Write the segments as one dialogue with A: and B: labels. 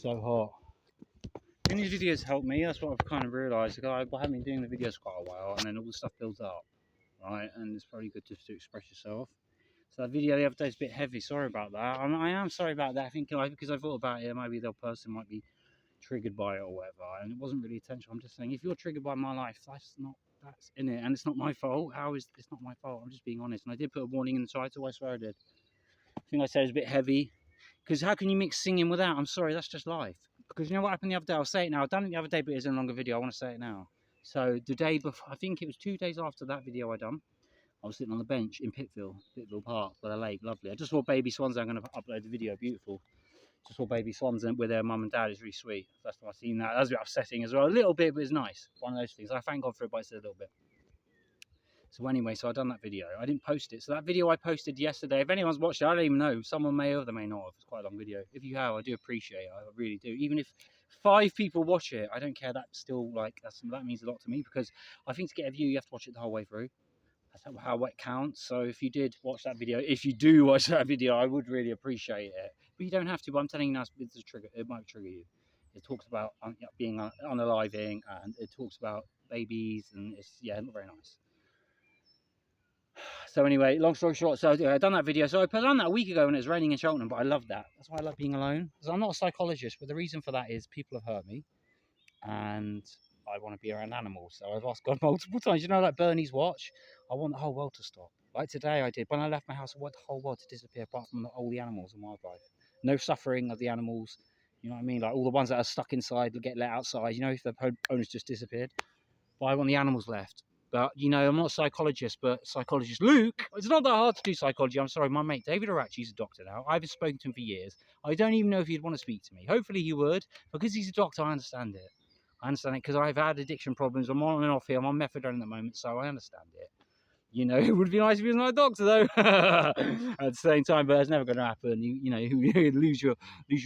A: so hot. And these videos help me. That's what I've kind of realised. I haven't been doing the videos quite a while, and then all the stuff builds up, right? And it's probably good just to express yourself. So that video the other day is a bit heavy. Sorry about that. I am sorry about that. I think because I thought about it, maybe the person might be triggered by it or whatever, and it wasn't really intentional. I'm just saying, if you're triggered by my life, that's in it, and it's not my fault. It's not my fault? I'm just being honest. And I did put a warning in the title. I swear I did. I think I said it's a bit heavy. Because how can you mix singing with that? I'm sorry, that's just life. Because you know what happened the other day? I'll say it now. I've done it the other day, but it's in a longer video. I want to say it now. So the day before, I think it was 2 days after that video I done, I was sitting on the bench in Pittville Park by the lake. Lovely. I just saw baby swans. I'm going to upload the video. Beautiful. Just saw baby swans with their mum and dad. It's really sweet. First time I've seen that. That was a bit upsetting as well. A little bit, but it's nice. One of those things. I thank God for it, but it's a little bit. So anyway, so I done that video. I didn't post it. So that video I posted yesterday, if anyone's watched it, I don't even know. Someone may have, they may not have. It's quite a long video. If you have, I do appreciate it. I really do. Even if 5 people watch it, I don't care. That's still like, that means a lot to me, because I think to get a view, you have to watch it the whole way through. That's how it counts. So if you did watch that video, if you do watch that video, I would really appreciate it. But you don't have to. But I'm telling you now, it's a trigger. It might trigger you. It talks about being unaliving, and it talks about babies, and it's, yeah, not very nice. So anyway, long story short, so I done that video. So I put on that a week ago when it was raining in Cheltenham, but I love that. That's why I love being alone. Because I'm not a psychologist, but the reason for that is people have hurt me, and I want to be around animals. So I've asked God multiple times. You know, like Bernie's watch. I want the whole world to stop. Like today, I did. When I left my house, I want the whole world to disappear, apart from all the animals and wildlife. No suffering of the animals. You know what I mean? Like all the ones that are stuck inside will get let outside. You know, if the owners just disappeared. But I want the animals left. But, you know, I'm not a psychologist, but psychologist Luke, it's not that hard to do psychology. I'm sorry, my mate David Arachi, he's a doctor now. I haven't spoken to him for years. I don't even know if he'd want to speak to me. Hopefully he would, because he's a doctor, I understand it. I understand it because I've had addiction problems. I'm on and off here. I'm on methadone at the moment, so I understand it. You know, it would be nice if he was my doctor, though. At the same time, but that's never going to happen. You know, you lose your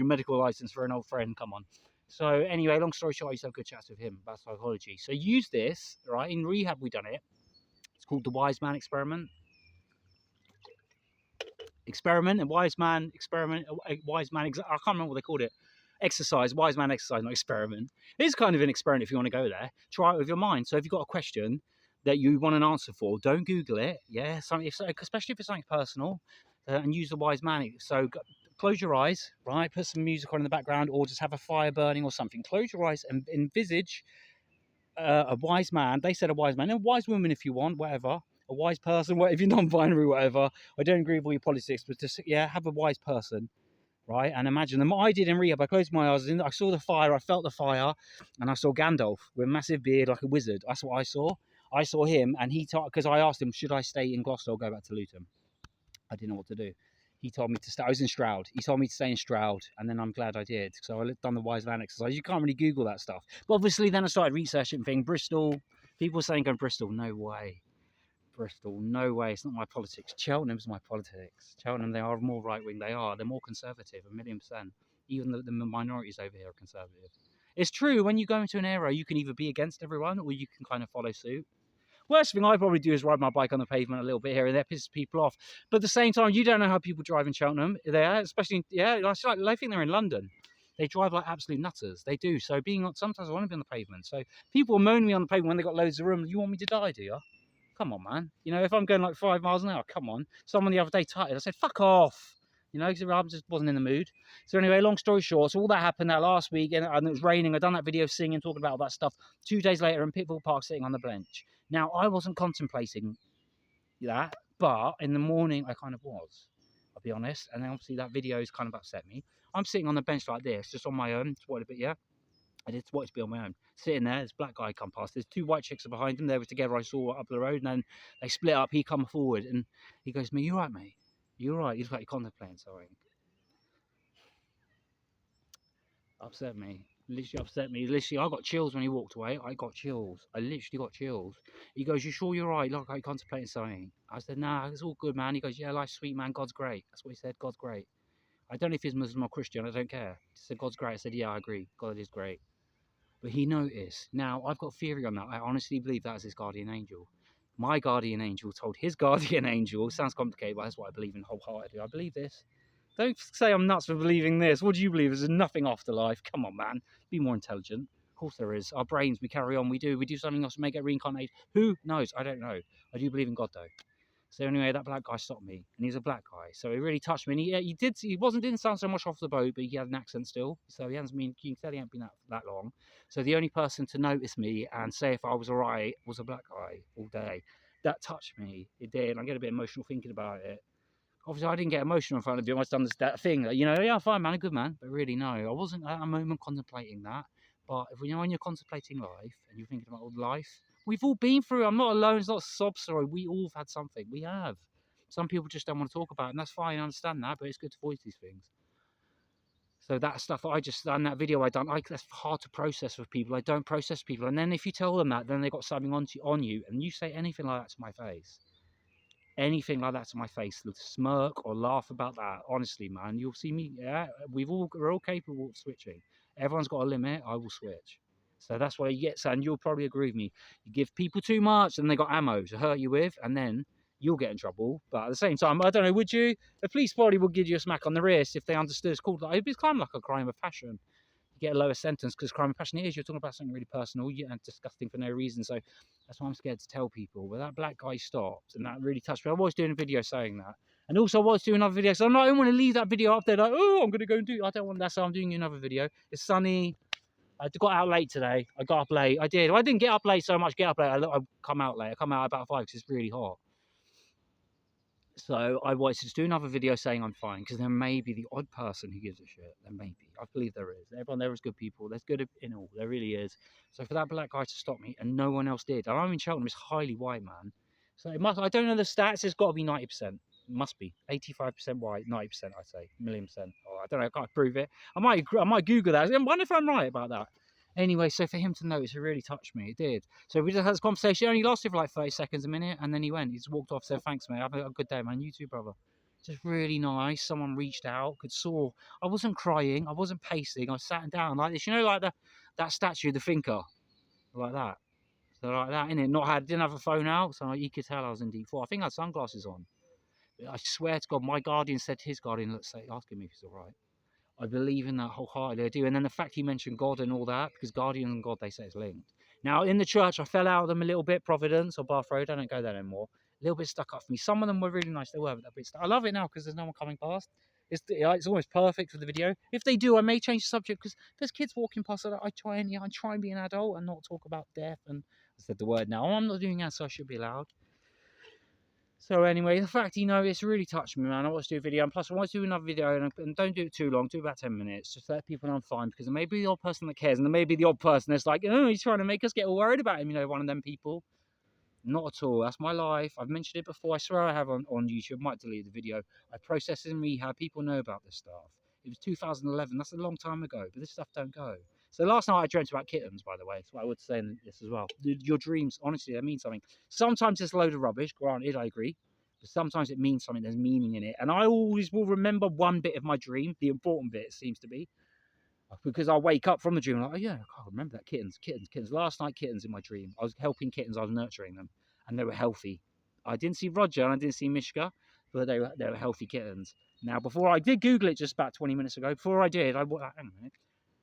A: medical license for an old friend. Come on. So anyway, long story short, I used to have good chats with him about psychology. So use this, right? In rehab, we done it. It's called the Wise Man Experiment. A Wise Man Experiment. I can't remember what they called it. Exercise, Wise Man Exercise, not experiment. It's kind of an experiment if you want to go there. Try it with your mind. So if you've got a question that you want an answer for, don't Google it. Yeah, especially if it's something personal, and use the Wise Man. So close your eyes, right? Put some music on in the background, or just have a fire burning or something. Close your eyes and envisage a wise man. They said a wise man, a wise woman if you want, whatever. A wise person, if you're non-binary, whatever. I don't agree with all your politics, but just have a wise person, right? And imagine them. I did in rehab. I closed my eyes, I saw the fire, I felt the fire, and I saw Gandalf with a massive beard like a wizard. That's what I saw. I saw him, and he told, because I asked him, should I stay in Gloucester or go back to Luton? I didn't know what to do. He told me to stay. I was in Stroud. He told me to stay in Stroud, and then I'm glad I did. So I done the Wise Man exercise. You can't really Google that stuff. But obviously, then I started researching things. Bristol. People saying go Bristol. No way. Bristol. No way. It's not my politics. Cheltenham's my politics. Cheltenham, they are more right wing. They are. They're more conservative. 1,000,000%. Even the minorities over here are conservative. It's true. When you go into an area, you can either be against everyone or you can kind of follow suit. Worst thing I probably do is ride my bike on the pavement a little bit here and there, pisses people off. But at the same time, you don't know how people drive in Cheltenham there, especially, I think they're in London. They drive like absolute nutters. They do. So sometimes I want to be on the pavement. So people moan me on the pavement when they got loads of room. You want me to die, do you? Come on, man. You know, if I'm going like 5 miles an hour, come on. Someone the other day tutted. I said, fuck off. You know, because I just wasn't in the mood. So anyway, long story short, so all that happened that last week, and it was raining. I'd done that video singing, talking about all that stuff. 2 days later in Pittville Park, sitting on the bench. Now, I wasn't contemplating that, but in the morning, I kind of was. I'll be honest. And then obviously that video has kind of upset me. I'm sitting on the bench like this, just on my own. I did watch it be on my own. Sitting there, this black guy come past. There's 2 white chicks behind him. They were together. I saw up the road, and then they split up. He come forward, and he goes to me, "You right, mate? You all right? You look like you're contemplating something." Upset me. Literally upset me. Literally, I got chills when he walked away. I got chills. I literally got chills. He goes, "You sure you're right? Look, I'm contemplating something." I said, "Nah, it's all good, man." He goes, "Yeah, life's sweet, man. God's great." That's what he said. God's great. I don't know if he's Muslim or Christian. I don't care. He said, "God's great." I said, "Yeah, I agree. God is great." But he noticed. Now, I've got a theory on that. I honestly believe that is his guardian angel. My guardian angel told his guardian angel. Sounds complicated, but that's what I believe in wholeheartedly. I believe this. Don't say I'm nuts for believing this. What do you believe? There's nothing after life. Come on, man. Be more intelligent. Of course there is. Our brains, we carry on. We do something else to make it reincarnate. Who knows? I don't know. I do believe in God, though. So anyway, that black guy stopped me, and he's a black guy, so he really touched me. And didn't sound so much off the boat, but he had an accent still. So he hasn't been. You can tell he hasn't been that long. So the only person to notice me and say if I was alright was a black guy all day. That touched me. It did. I get a bit emotional thinking about it. Obviously, I didn't get emotional in front of you. I just done that thing that, yeah, fine, man, a good man. But really, no, I wasn't at a moment contemplating that. But if when you're contemplating life and you're thinking about life, we've all been through. I'm not alone. It's not a sob story. We all have had something. We have. Some people just don't want to talk about it, and that's fine. I understand that, but it's good to voice these things. So that stuff I just done, that video I done, that's hard to process with people. I don't process people, and then if you tell them that, then they got something on you, and you say anything like that to my face. Anything like that to my face, smirk or laugh about that, honestly, man, you'll see me. Yeah, we're all capable of switching. Everyone's got a limit. I will switch. So that's what you get. So, and you'll probably agree with me. You give people too much, and they got ammo to hurt you with, and then you'll get in trouble. But at the same time, I don't know. Would you? The police probably would give you a smack on the wrist if they understood. It's called it's kind of like a crime of passion. Get a lower sentence because crime of passion is you're talking about something really personal and disgusting for no reason. So that's why I'm scared to tell people. But that black guy stopped, and that really touched me. I was doing a video saying that, and also I was doing another video. So I don't want to leave that video up there like, oh, I'm going to go and do. I don't want that. So I'm doing another video. It's sunny. I got out late today. I got up late. I did. I didn't get up late so much. Get up late. I come out late. I come out about 5 because it's really hot. So I wanted to just do another video saying I'm fine, because there may be the odd person who gives a shit. There may be. I believe there is. Everyone there is good people. There's good in all. There really is. So for that black guy to stop me and no one else did, and I'm in Cheltenham, it's highly white, man. So it must. I don't know the stats. It's got to be 90%. It must be 85% white, 90%. I'd say, million percent. Oh, I don't know. I can't prove it. I might Google that. I wonder if I'm right about that. Anyway, so for him to notice, it really touched me. It did. So we just had this conversation. It only lasted for like 30 seconds, a minute, and then he went. He just walked off, said, thanks, mate. Have a good day, man. You too, brother. Just really nice. Someone reached out, saw. I wasn't crying. I wasn't pacing. I was sat down like this. Like that statue, the thinker, like that. So like that, innit? Didn't have a phone out, so he could tell I was in deep thought. I think I had sunglasses on. I swear to God, my guardian said to his guardian, let's say, asking me if he's all right. I believe in that wholeheartedly. I do. And then the fact he mentioned God and all that, because Guardian and God, they say it's linked. Now, in the church, I fell out of them a little bit. Providence or Bath Road, I don't go there anymore. A little bit stuck up for me. Some of them were really nice. They were, but a bit stuck. I love it now because there's no one coming past. It's almost perfect for the video. If they do, I may change the subject because there's kids walking past. I try and be an adult and not talk about death. And I said the word now. I'm not doing that, so I should be allowed. So anyway, the fact it's really touched me, man. I want to do a video, and plus I want to do another video, and don't do it too long. Do about 10 minutes, just let people know I'm fine, because there may be the odd person that cares, and there may be the odd person that's like, oh, he's trying to make us get all worried about him. One of them people. Not at all. That's my life. I've mentioned it before. I swear I have on YouTube. I might delete the video. I process it in rehab. People know about this stuff. It was 2011. That's a long time ago, but this stuff don't go. So last night I dreamt about kittens, by the way. That's what I would say in this as well. Your dreams, honestly, they mean something. Sometimes it's a load of rubbish. Granted, I agree. But sometimes it means something. There's meaning in it. And I always will remember one bit of my dream, the important bit, it seems to be. Because I wake up from the dream like, oh yeah, I can't remember that. Kittens. Last night, kittens in my dream. I was helping kittens. I was nurturing them. And they were healthy. I didn't see Roger and I didn't see Mishka, but they were healthy kittens. Now, before I did Google it just about 20 minutes ago, before I did, I thought, hang on a minute,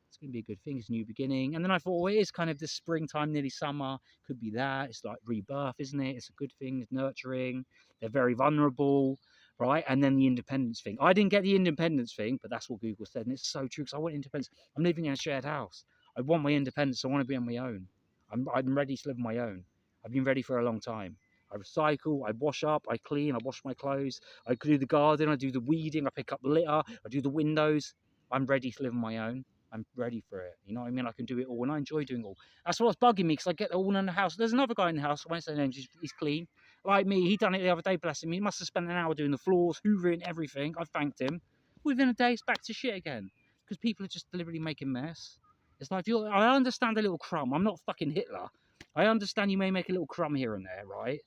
A: it's going to be a good thing. It's a new beginning. And then I thought, well, it is kind of the springtime, nearly summer. Could be that. It's like rebirth, isn't it? It's a good thing. It's nurturing. They're very vulnerable, right? And then the independence thing. I didn't get the independence thing, but that's what Google said. And it's so true because I want independence. I'm living in a shared house. I want my independence. I want to be on my own. I'm ready to live on my own. I've been ready for a long time. I recycle, I wash up, I clean, I wash my clothes, I do the garden, I do the weeding, I pick up the litter, I do the windows. I'm ready to live on my own. I'm ready for it. You know what I mean? I can do it all, and I enjoy doing it all. That's what's bugging me, because I get all in the house. There's another guy in the house, I won't say names, he's clean. Like me, he done it the other day, bless him. He must have spent an hour doing the floors, hoovering everything. I thanked him. Within a day, it's back to shit again, because people are just deliberately making mess. It's like, I understand a little crumb. I'm not fucking Hitler. I understand you may make a little crumb here and there, right?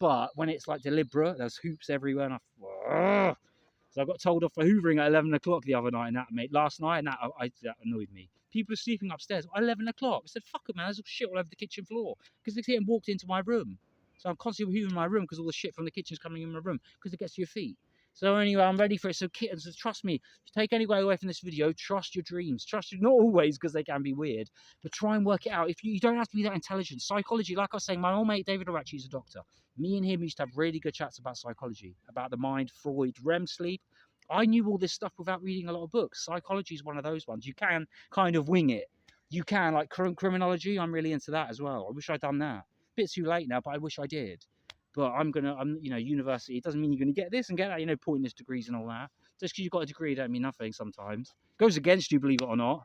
A: But when it's like deliberate, there's hoops everywhere, and so I got told off for hoovering at 11 o'clock the other night, and last night, and that annoyed me. People are sleeping upstairs at 11 o'clock. I said, fuck it, man, there's all shit all over the kitchen floor, because they walked into my room. So I'm constantly hoovering my room, because all the shit from the kitchen's coming in my room, because it gets to your feet. So anyway, I'm ready for it. So kittens, trust me, if you take any way away from this video, trust your dreams. Trust you, not always, because they can be weird, but try and work it out. If you don't have to be that intelligent. Psychology, like I was saying, my old mate David Arachi is a doctor. Me and him used to have really good chats about psychology, about the mind, Freud, REM sleep. I knew all this stuff without reading a lot of books. Psychology is one of those ones. You can kind of wing it. You can, like criminology, I'm really into that as well. I wish I'd done that. Bit too late now, but I wish I did. But university. It doesn't mean you're gonna get this and get that, pointless degrees and all that. Just because you've got a degree don't mean nothing sometimes. It goes against you, believe it or not.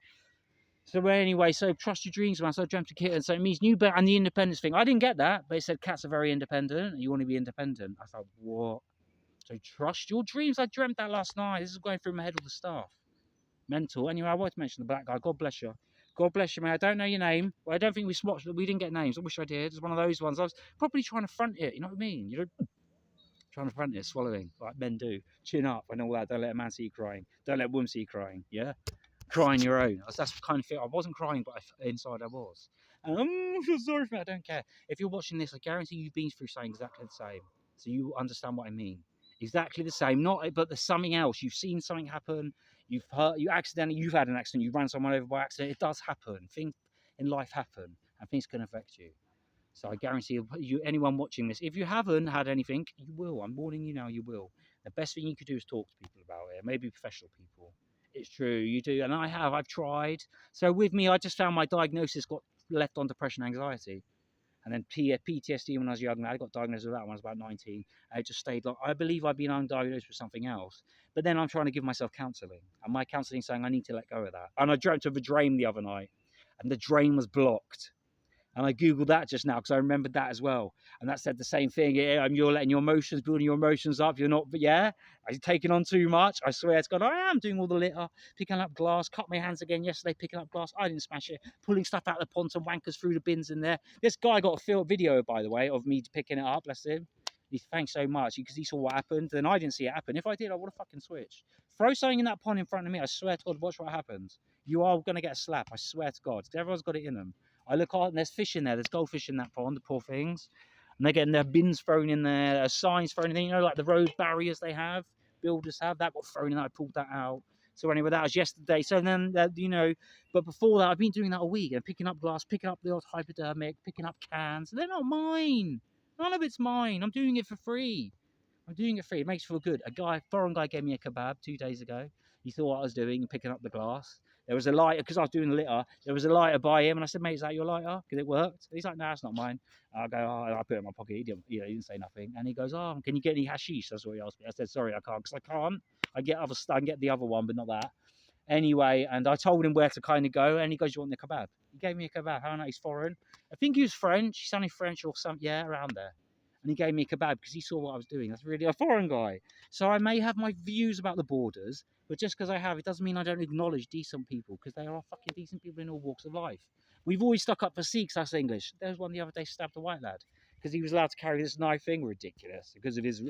A: So anyway, so trust your dreams, man. So I dreamt a kitten. So it means and the independence thing. I didn't get that, but it said cats are very independent and you want to be independent. I thought, what? So trust your dreams. I dreamt that last night. This is going through my head all the stuff. Mental. Anyway, I wanted to mention the black guy. God bless you. God bless you, man. I don't know your name. Well, I don't think we swatched. We didn't get names. I wish I did. It's one of those ones. I was probably trying to front it. You know what I mean? Trying to front it, swallowing like men do. Chin up and all that. Don't let a man see you crying. Don't let a woman see you crying. Yeah, cry on your own. That's the kind of thing. I wasn't crying, but inside I was. And I feel sorry for me. I don't care. If you're watching this, I guarantee you've been through something exactly the same. So you understand what I mean. Exactly the same. Not, but there's something else. You've seen something happen. You've you've had an accident. You ran someone over by accident. It does happen. Things in life happen, and things can affect you. So I guarantee you, anyone watching this, if you haven't had anything, you will. I'm warning you now, you will. The best thing you could do is talk to people about it, maybe professional people. It's true, you do, and I've tried. So with me, I just found my diagnosis got left on depression, anxiety, and then PTSD when I was young. I got diagnosed with that when I was about 19. I just stayed. I believe I've been undiagnosed with something else, but then I'm trying to give myself counselling, and my counselling saying I need to let go of that. And I dreamt of a drain the other night, and the drain was blocked. And I Googled that just now because I remembered that as well. And that said the same thing. Yeah, you're letting your emotions, building your emotions up. You're not, but yeah, are you taking on too much? I swear to God, I am doing all the litter, picking up glass, cut my hands again yesterday, picking up glass. I didn't smash it, pulling stuff out of the pond, some wankers through the bins in there. This guy got a video, by the way, of me picking it up. Bless him. Thanks so much because he saw what happened. Then I didn't see it happen. If I did, I would have fucking switched. Throw something in that pond in front of me. I swear to God, watch what happens. You are going to get a slap. I swear to God. Everyone's got it in them. I look out and there's fish in there. There's goldfish in that pond, the poor things. And they're getting their bins thrown in there, their signs thrown in there, like the road barriers they have, builders have. That got thrown in. I pulled that out. So anyway, that was yesterday. So then, but before that, I've been doing that a week and picking up glass, picking up the odd hypodermic, picking up cans. They're not mine. None of it's mine. I'm doing it for free. I'm doing it free. It makes you feel good. Foreign guy gave me a kebab 2 days ago. He saw what I was doing, picking up the glass. There was a lighter, because I was doing the litter. There was a lighter by him, and I said, mate, is that your lighter? Because it worked. He's like, no, it's not mine. I go, oh, I put it in my pocket. He didn't say nothing. And he goes, oh, can you get any hashish? That's what he asked me. I said, sorry, I can't, because I can't. I can get the other one, but not that. Anyway, and I told him where to kind of go, and he goes, you want the kebab? He gave me a kebab. How nice, he's foreign. I think he was French. He sounded French or something, yeah, around there. And he gave me a kebab because he saw what I was doing. That's really a foreign guy. So I may have my views about the borders, but just because I have, it doesn't mean I don't acknowledge decent people, because they are fucking decent people in all walks of life. We've always stuck up for Sikhs, us English. There was one the other day stabbed a white lad because he was allowed to carry this knife thing. Ridiculous. Because of his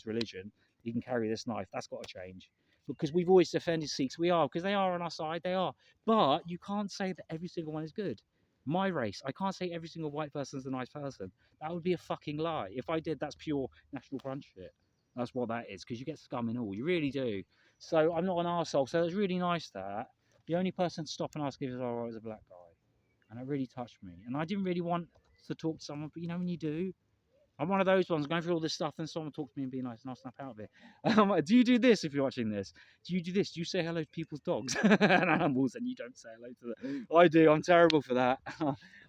A: religion, he can carry this knife. That's got to change. Because we've always defended Sikhs. We are, because they are on our side. They are. But you can't say that every single one is good. My race, I can't say every single white person is a nice person. That would be a fucking lie. If I did, that's pure National Front shit. That's what that is, because you get scum and all. You really do. So I'm not an arsehole. So it's really nice that the only person to stop and ask if it's all right was a black guy. And it really touched me. And I didn't really want to talk to someone, but when you do, I'm one of those ones going through all this stuff and someone talks to me and be nice and I'll snap out of it. Do you do this if you're watching this? Do you do this? Do you say hello to people's dogs and animals and you don't say hello to them? I do. I'm terrible for that.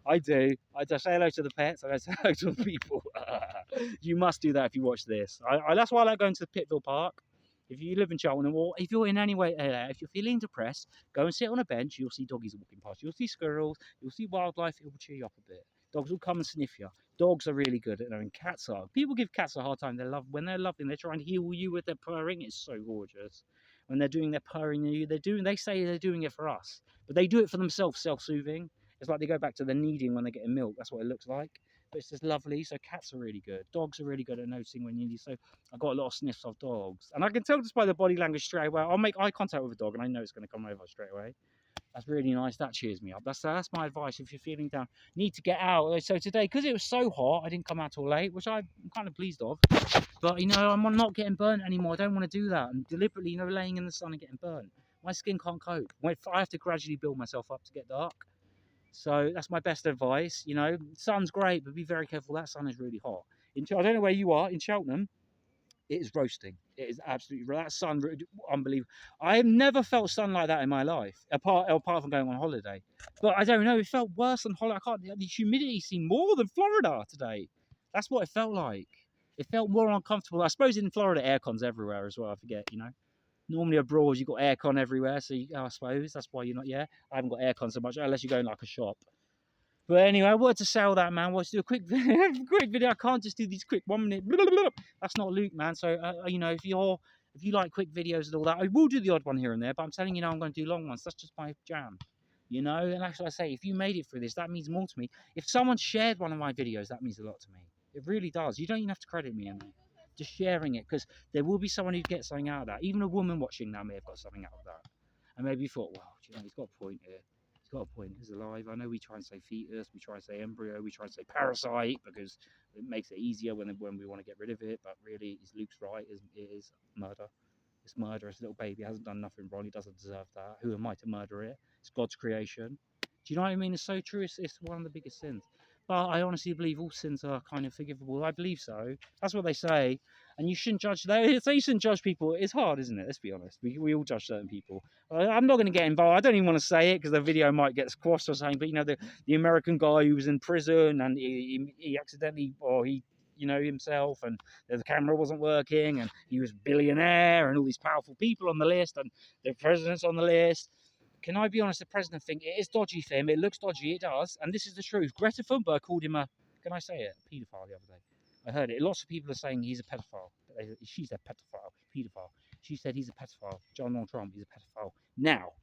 A: I do. I just say hello to the pets. I don't say hello to the people. You must do that if you watch this. That's why I like going to the Pittville Park. If you live in Cheltenham, or if you're in any way, if you're feeling depressed, go and sit on a bench. You'll see doggies walking past. You'll see squirrels. You'll see wildlife. It will cheer you up a bit. Dogs will come and sniff you. Dogs are really good at knowing. Cats are. People give cats a hard time. When they're loving, they're trying to heal you with their purring. It's so gorgeous. When they're doing their purring, they say they're doing it for us, but they do it for themselves, self-soothing. It's like they go back to the kneading when they're getting milk. That's what it looks like. But it's just lovely. So cats are really good. Dogs are really good at noticing when you need. So I've got a lot of sniffs of dogs, and I can tell just by the body language straight away. I'll make eye contact with a dog, and I know it's going to come over straight away. That's really nice. That cheers me up. That's my advice. If you're feeling down, need to get out. So today, because it was so hot, I didn't come out till late, which I'm kind of pleased of. But I'm not getting burnt anymore. I don't want to do that. I'm deliberately, laying in the sun and getting burnt. My skin can't cope. I have to gradually build myself up to get dark. So that's my best advice. Sun's great, but be very careful. That sun is really hot. I don't know where you are in Cheltenham. It is roasting. It is absolutely that sun, unbelievable. I have never felt sun like that in my life, apart from going on holiday. But I don't know. It felt worse than holiday. The humidity seemed more than Florida today. That's what it felt like. It felt more uncomfortable. I suppose in Florida, aircon's everywhere as well. I forget. Normally abroad you've got aircon everywhere, so I suppose that's why you're not. Yeah, I haven't got aircon so much unless you go in like a shop. But anyway, I wanted to sell that, man. I wanted to do a quick video. I can't just do these quick 1 minute. That's not Luke, man. So if you like quick videos and all that, I will do the odd one here and there. But I'm telling you now, I'm going to do long ones. That's just my jam. And that's what I say. If you made it through this, that means more to me. If someone shared one of my videos, that means a lot to me. It really does. You don't even have to credit me, Emily. Just sharing it, because there will be someone who gets something out of that. Even a woman watching now may have got something out of that. And maybe you thought, wow, he's got a point here. He's got a point. He's alive. I know we try and say fetus, we try and say embryo, we try and say parasite because it makes it easier when we want to get rid of it. But really, Luke's right. It is murder. It's murder. It's a little baby. It hasn't done nothing wrong. He doesn't deserve that. Who am I to murder it? It's God's creation. Do you know what I mean? It's so true. It's one of the biggest sins. But I honestly believe all sins are kind of forgivable. I believe so. That's what they say. And you shouldn't judge. They say you shouldn't judge people. It's hard, isn't it? Let's be honest. We all judge certain people. I'm not going to get involved. I don't even want to say it because the video might get squashed or something. But the American guy who was in prison and he accidentally, or he, himself, and the camera wasn't working, and he was a billionaire, and all these powerful people on the list, and the president's on the list. Can I be honest? The president thing, it is dodgy for him. It looks dodgy. It does. And this is the truth. Greta Thunberg called him can I say it? Paedophile the other day. I heard it. Lots of people are saying he's a pedophile. She's a pedophile. She said he's a pedophile. Donald Trump, he's a pedophile. Now,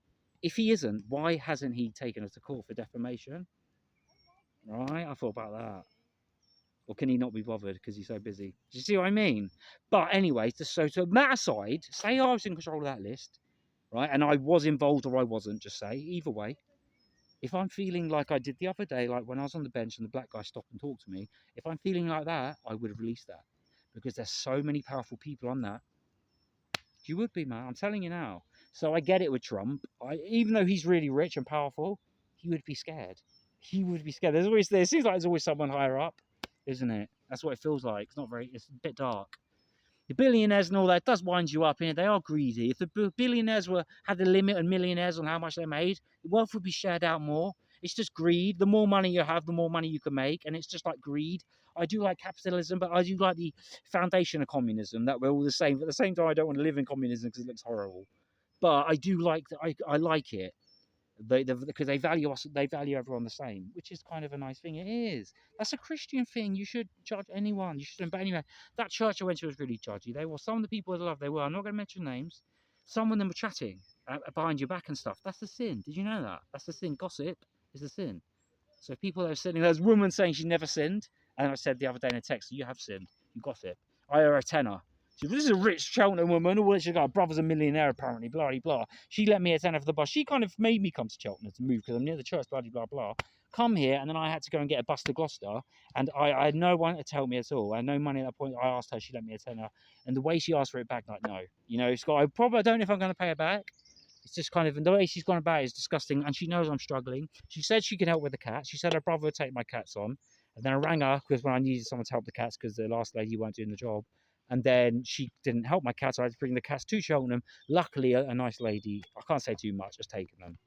A: if he isn't, why hasn't he taken us to court for defamation? Right? I thought about that. Or can he not be bothered because he's so busy? Do you see what I mean? But anyway, so to that aside, say I was in control of that list, right? And I was involved or I wasn't, just say, either way. If I'm feeling like I did the other day, like when I was on the bench and the black guy stopped and talked to me, if I'm feeling like that, I would have released that. Because there's so many powerful people on that. You would be, man. I'm telling you now. So I get it with Trump. Even though he's really rich and powerful, he would be scared. He would be scared. It seems like there's always someone higher up, isn't it? That's what it feels like. It's a bit dark. The billionaires and all that does wind you up. They are greedy. If the billionaires had a limit and millionaires on how much they made, the wealth would be shared out more. It's just greed. The more money you have, the more money you can make, and it's just like greed. I do like capitalism, but I do like the foundation of communism, that we're all the same. But at the same time, I don't want to live in communism because it looks horrible. But I do like I like it. Because they value us, they value everyone the same, which is kind of a nice thing. It is. That's a Christian thing. You should judge anyone. You shouldn't. But anyway, that church I went to was really judgy. They were some of the people I love. They were. I'm not going to mention names. Some of them were chatting behind your back and stuff. That's the sin. Did you know that? That's the sin. Gossip is the sin. So people that are sinning. There's a woman saying she never sinned, and I said the other day in a text, "You have sinned. You gossip." I owe her a tenner. This is a rich Cheltenham woman. Oh, she's got a brother's a millionaire, apparently, blah, blah. She let me a tenner for the bus. She kind of made me come to Cheltenham to move because I'm near the church, blah, blah, blah. Come here, and then I had to go and get a bus to Gloucester, and I had no one to tell me at all. I had no money at that point. I asked her, she let me a tenner, and the way she asked for it back, like, no. Scott, I don't know if I'm going to pay her back. It's just kind of, and the way she's gone about it is disgusting, and she knows I'm struggling. She said she can help with the cats. She said her brother would take my cats on, and then I rang her because when I needed someone to help the cats because the last lady weren't doing the job. And then she didn't help my cats. So I had to bring the cats to Cheltenham. Luckily, a nice lady, I can't say too much, has taken them.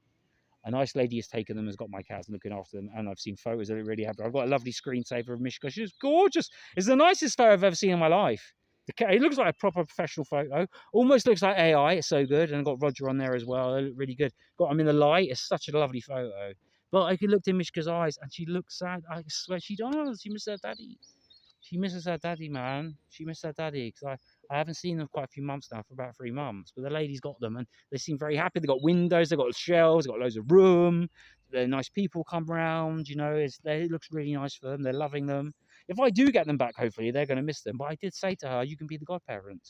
A: A nice lady has taken them, has got my cats and looking after them. And I've seen photos that are really happy. I've got a lovely screensaver of Mishka. She's gorgeous. It's the nicest photo I've ever seen in my life. It looks like a proper professional photo. Almost looks like AI. It's so good. And I've got Roger on there as well. They look really good. Got them in the light. It's such a lovely photo. But I could look in Mishka's eyes and she looks sad. I swear she does. She misses her daddy. She misses her daddy, man. She misses her daddy because I haven't seen them quite a few months now, for about 3 months. But the lady's got them and they seem very happy. They've got windows, they've got shelves, they've got loads of room. They're nice people come around, it looks really nice for them. They're loving them. If I do get them back, hopefully, they're going to miss them. But I did say to her, you can be the godparent,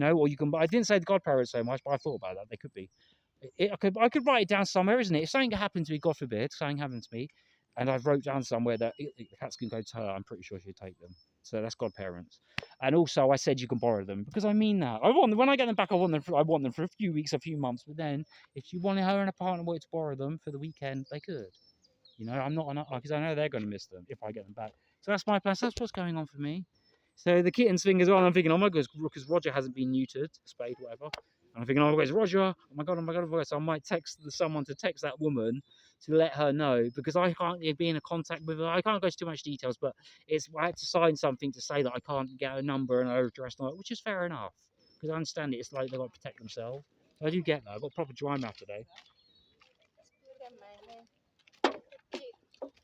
A: or you can, I didn't say the godparent so much, but I thought about that. They could be. I could write it down somewhere, isn't it? If something happened to me, God forbid, something happened to me, and I've wrote down somewhere that the cats can go to her, I'm pretty sure she'd take them. So that's godparents. And also, I said you can borrow them because I mean that. I want them, when I get them back. I want them for a few weeks, a few months. But then, if you wanted her and a partner wanted to borrow them for the weekend, they could. You know, I'm not because I know they're going to miss them if I get them back. So that's my plan. So that's what's going on for me. So the kittens thing as well. I'm thinking, oh my god, because Roger hasn't been neutered, spayed, whatever. And I'm thinking, oh, where's Roger? Oh my god, oh my god, oh my god. So I might text someone to text that woman to let her know because I can't be in a contact with her. I can't go into too much details, but I had to sign something to say that I can't get her number and her address, which is fair enough because I understand it. It's like they've got to protect themselves. So I do get that. I've got proper dry mouth today.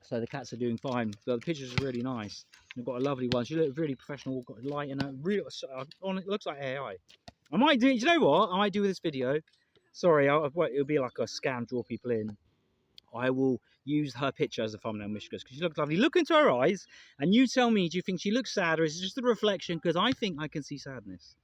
A: So the cats are doing fine. The pictures are really nice. They've got a lovely one. She looks really professional. Got light in her. Really, it looks like AI. I might do. Do you know what I might do with this video? Sorry, it'll be like a scam, draw people in. I will use her picture as a thumbnail, Mishkas, because she looks lovely. Look into her eyes, and you tell me, do you think she looks sad, or is it just a reflection? Because I think I can see sadness,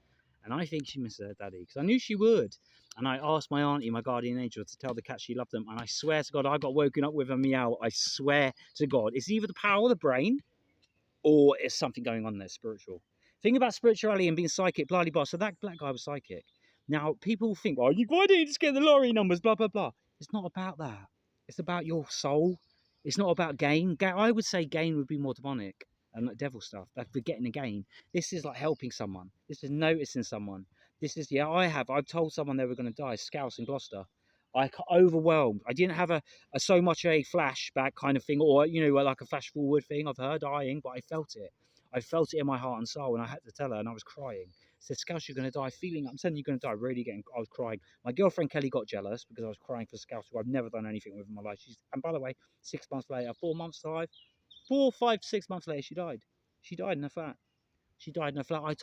A: and I think she misses her daddy, because I knew she would. And I asked my auntie, my guardian angel, to tell the cat she loved them, and I swear to God, I got woken up with a meow. I swear to God, it's either the power of the brain, or it's something going on there spiritual. Think about spirituality and being psychic, blah blah blah. So that black guy was psychic. Now people think, well, why don't you just get the lottery numbers, blah blah blah. It's not about that. It's about your soul. It's not about gain. I would say gain would be more demonic and like devil stuff. Like for getting a gain. This is like helping someone. This is noticing someone. This is I've told someone they were going to die. Scouse in Gloucester. I got overwhelmed. I didn't have a so much a flashback kind of thing, or like a flash forward thing of her dying, but I felt it. I felt it in my heart and soul, and I had to tell her, and I was crying. I said, Scouse, you're going to die. I'm telling you, you're going to die. Really I was crying. My girlfriend Kelly got jealous because I was crying for Scouse, who I've never done anything with in my life. And by the way, 6 months later, 4 months alive, 4, 5, 6 months later, she died. She died in a flat. She died in a flat. I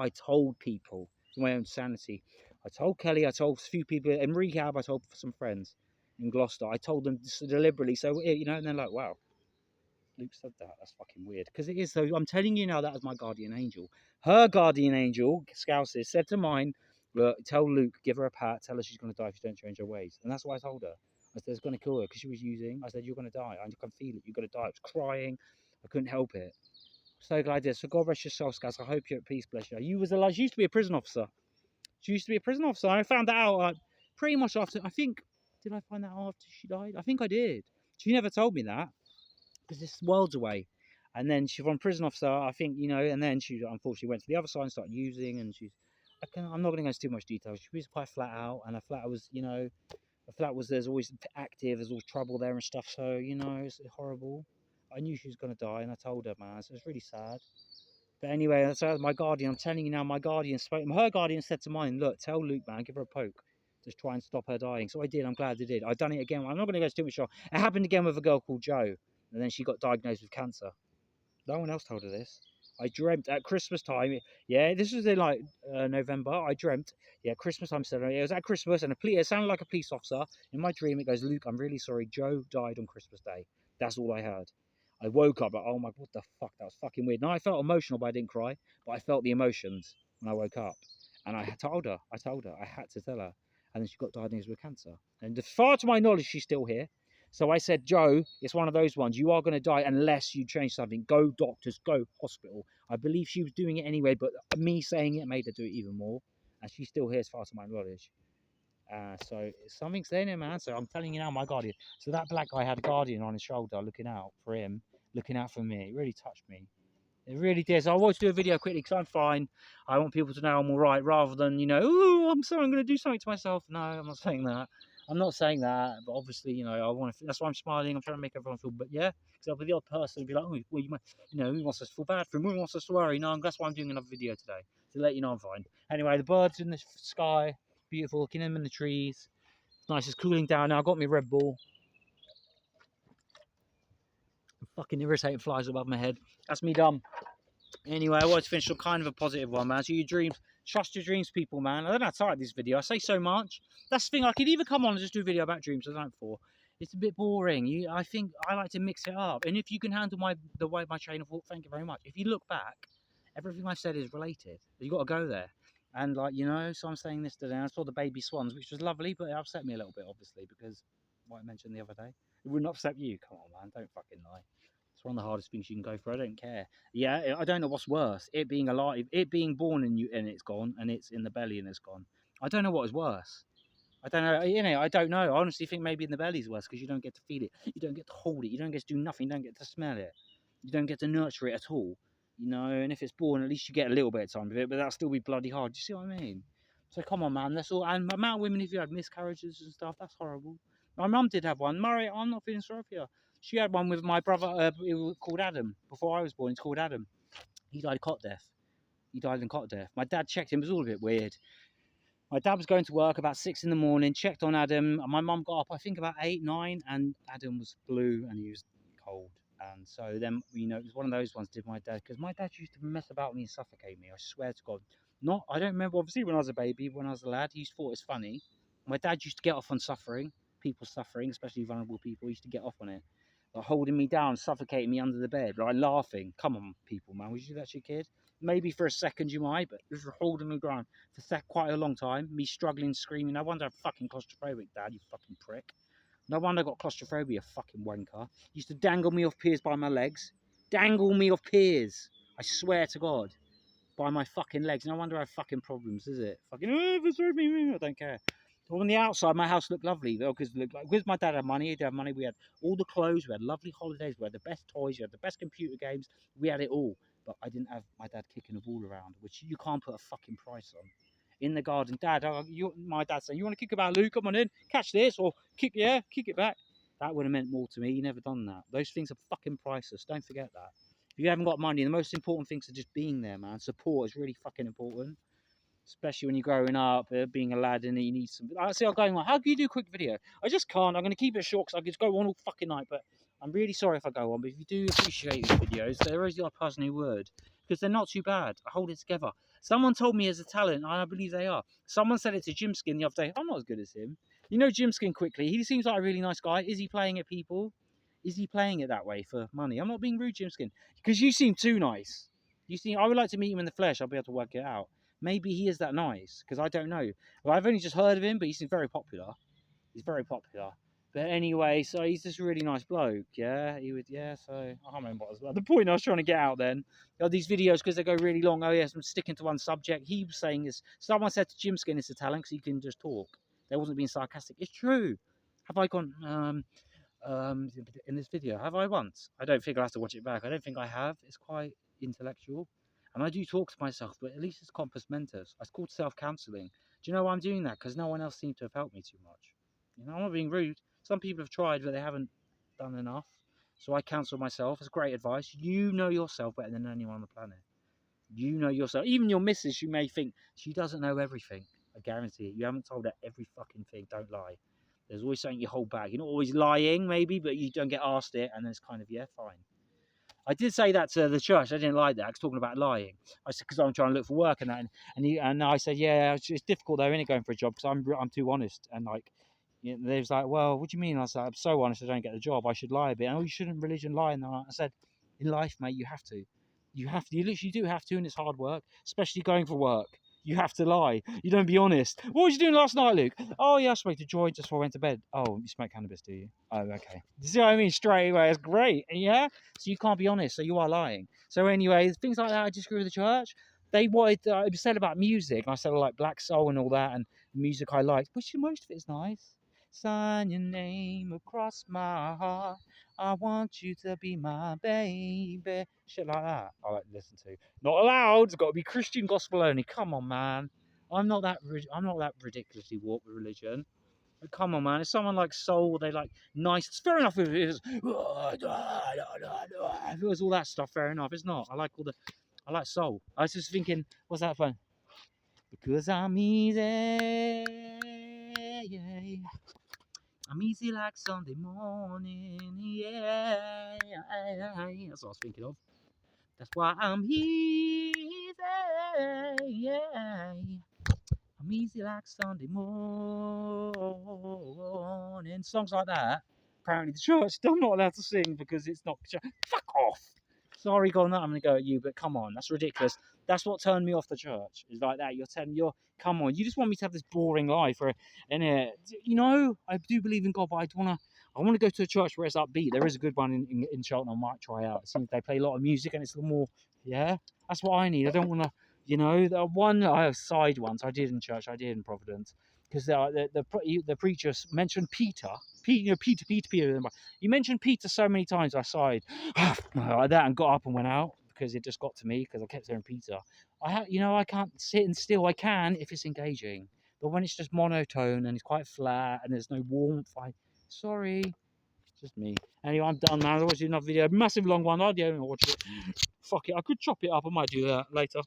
A: told people for my own sanity. I told Kelly, I told a few people in rehab, I told some friends in Gloucester. I told them deliberately, so and they're like, wow, Luke said that. That's fucking weird. Because it is, though. I'm telling you now, that was my guardian angel. Her guardian angel, Scouses, said to mine, look, tell Luke, give her a pat, tell her she's going to die if she don't change her ways. And that's what I told her. I said, it's going to kill her because she was using. I said, you're going to die. I can feel it. You're going to die. I was crying. I couldn't help it. So glad I did. So God rest your soul, Scouts. I hope you're at peace, bless you. You used to be a prison officer. She used to be a prison officer. I found that out pretty much after, I think, did I find that out after she died? I think I did. She never told me that because it's worlds away. And then she's from prison officer, I think, and then she unfortunately went to the other side and started using, and I'm not going to go into too much detail. She was quite flat out, and her flat was, there's always active, there's always trouble there and stuff, so, it's horrible. I knew she was going to die, and I told her, man, so it's really sad. But anyway, so my guardian, I'm telling you now, her guardian said to mine, look, tell Luke, man, give her a poke. Just try and stop her dying. So I did, I'm glad I did. I've done it again. I'm not going to go too much on. It happened again with a girl called Jo, and then she got diagnosed with cancer. No one else told her this. I dreamt at Christmas time. Yeah, this was in like November. I dreamt. Yeah, Christmas time. It was at Christmas, and it sounded like a police officer. In my dream, it goes, Luke, I'm really sorry. Jo died on Christmas Day. That's all I heard. I woke up like, oh my, what the fuck? That was fucking weird. Now I felt emotional, but I didn't cry. But I felt the emotions when I woke up, and I told her. I had to tell her, and then she got diagnosed with cancer. And as far to my knowledge, she's still here. So I said, Jo, it's one of those ones. You are going to die unless you change something. Go doctors, go hospital. I believe she was doing it anyway, but me saying it made her do it even more. And she's still here as far as my knowledge. So something's there, man. So I'm telling you now, my guardian. So that black guy had a guardian on his shoulder looking out for him, looking out for me. It really touched me. It really did. So I want to do a video quickly because I'm fine. I want people to know I'm all right rather than, oh, I'm sorry, I'm going to do something to myself. No, I'm not saying that. I'm not saying that, but obviously, I want to. That's why I'm smiling. I'm trying to make everyone feel, but yeah, because I'll be the odd person who'll be like, oh, well, who wants us to feel bad for him? Who wants us to worry? No, that's why I'm doing another video today to let you know I'm fine. Anyway, the birds in the sky, beautiful. Looking them in the trees. It's nice. It's cooling down now. I got my Red Bull. Fucking irritating flies above my head. That's me done. Anyway, I wanted to finish on kind of a positive one, man. So your dreams, trust your dreams, people, man. I don't know how to type this video. I say so much. That's the thing. I could either come on and just do a video about dreams. I don't for. It's a bit boring. I think I like to mix it up. And if you can handle the way my train of thought, thank you very much. If you look back, everything I've said is related. You got to go there. And like, you know, so I'm saying this today. I saw the baby swans, which was lovely, but it upset me a little bit, obviously, because what I mentioned the other day. It wouldn't upset you. Come on, man, don't fucking lie. It's one of the hardest things you can go through. I don't care. Yeah, I don't know what's worse. It being alive, it being born and you and it's gone, and it's in the belly and it's gone. I don't know what is worse. I don't know. You know, I don't know. I honestly think maybe in the belly's worse because you don't get to feel it. You don't get to hold it. You don't get to do nothing. You don't get to smell it. You don't get to nurture it at all. You know, and if it's born, at least you get a little bit of time with it, but that'll still be bloody hard. Do you see what I mean? So come on, man. That's all. And the amount of women, if you had miscarriages and stuff, that's horrible. My mum did have one. Murray, I'm not feeling sorry for you. She had one with my brother. It was called Adam. Before I was born, it's called Adam. He died of cot death. He died in cot death. My dad checked him. It was all a bit weird. My dad was going to work about 6 in the morning, checked on Adam. And my mum got up, I think, about 8, 9, and Adam was blue and he was cold. And so then, you know, it was one of those ones, did my dad, because my dad used to mess about me and suffocate me. I swear to God. I don't remember, obviously, when I was a baby, when I was a lad, he used to thought it was funny. My dad used to get off on suffering, people suffering, especially vulnerable people, he used to get off on it. Like holding me down, suffocating me under the bed, like laughing. Come on, people, man, would you do that to your kid? Maybe for a second you might, but this is holding me down for quite a long time. Me struggling, screaming. No wonder I'm fucking claustrophobic, Dad, you fucking prick. No wonder I got claustrophobia, fucking wanker. Used to dangle me off piers by my legs. Dangle me off piers. I swear to God. By my fucking legs. No wonder I have fucking problems, is it? Fucking, I don't care. Well, on the outside, my house looked lovely, though, because my dad had money, he'd have money, we had all the clothes, we had lovely holidays, we had the best toys, we had the best computer games, we had it all. But I didn't have my dad kicking a ball around, which you can't put a fucking price on. In the garden, Dad, my dad saying, you want to kick about, Luke? Come on in, catch this, or kick it back. That would have meant more to me. He never done that. Those things are fucking priceless. Don't forget that. If you haven't got money, the most important things are just being there, man. Support is really fucking important, especially when you're growing up, being a lad, and you need some. I see, I'm going on. How can you do a quick video? I just can't. I'm going to keep it short because I could go on all fucking night. But I'm really sorry if I go on. But if you do appreciate these videos, there is the odd person who would, because they're not too bad. I hold it together. Someone told me as a talent, and I believe they are. Someone said it to Jim Skin the other day. I'm not as good as him. You know Jim Skin quickly. He seems like a really nice guy. Is he playing at people? Is he playing it that way for money? I'm not being rude, Jim Skin, because you seem too nice. You seem. I would like to meet him in the flesh. I'll be able to work it out. Maybe he is that nice, because I don't know. Well, I've only just heard of him, but he's very popular. He's very popular. But anyway, so he's just a really nice bloke, yeah? So I can't remember what was the point I was trying to get out then. These videos, because they go really long, oh yes, I'm sticking to one subject. He was saying this, someone said to Jim Skin it's a talent because he can just talk. They wasn't being sarcastic. It's true. Have I gone, in this video, have I once? I don't think I'll have to watch it back. I don't think I have. It's quite intellectual. And I do talk to myself, but at least it's compos mentis. It's called self-counselling. Do you know why I'm doing that? Because no one else seems to have helped me too much. You know, I'm not being rude. Some people have tried, but they haven't done enough. So I counsel myself. It's great advice. You know yourself better than anyone on the planet. You know yourself. Even your missus, you may think, she doesn't know everything. I guarantee it. You haven't told her every fucking thing. Don't lie. There's always something you hold back. You're not always lying, maybe, but you don't get asked it, and then it's kind of, yeah, fine. I did say that to the church. I didn't like that. I was talking about lying. I said, because I'm trying to look for work and that. And I said, yeah, it's difficult though, going for a job because I'm too honest. And like, you know, they was like, well, what do you mean? I was like, I'm so honest, I don't get the job. I should lie a bit. And, oh, you shouldn't religion lie. And I said, in life, mate, you have to. You have to. You literally do have to, and it's hard work, especially going for work. You have to lie. You don't be honest. What was you doing last night, Luke? Oh, yeah, I smoked a joint just before I went to bed. Oh, you smoke cannabis, do you? Oh, okay. You see what I mean? Straight away. It's great. Yeah? So you can't be honest, so you are lying. So anyway, things like that, I disagree with the church. They wanted, it was said about music. I said I like black soul and all that, and music I liked, which most of it is nice. Sign your name across my heart. I want you to be my baby. Shit like that. I like to listen to. Not allowed. It's got to be Christian gospel only. Come on, man. I'm not that ridiculously warped with religion. But come on, man. If someone like soul, they like nice. It's fair enough if it is. If it was all that stuff, fair enough. It's not. I like soul. I was just thinking, what's that fun? Because I'm easy. Yeah. I'm easy like Sunday morning, yeah. That's what I was thinking of. That's why I'm easy, yeah. I'm easy like Sunday morning. Songs like that. Apparently the church, I'm not allowed to sing because it's not. Fuck off. Sorry, God, I'm going to go at you, but come on, that's ridiculous. That's what turned me off the church. Is like that. You're telling come on, you just want me to have this boring life, I do believe in God, but I want to go to a church where it's upbeat. There is a good one in Cheltenham. I might try out. It seems they play a lot of music and it's a little more. Yeah, that's what I need. I don't want to. The one I have side ones I did in church. I did in Providence because the preacher mentioned Peter. Peter. You mentioned Peter so many times. I sighed like that and got up and went out because it just got to me because I kept hearing Peter. I can't sit and still. I can if it's engaging, but when it's just monotone and it's quite flat and there's no warmth, sorry, it's just me. Anyway, I'm done, man. I'll watch another video, massive long one. I don't watch it. Fuck it, I could chop it up. I might do that later.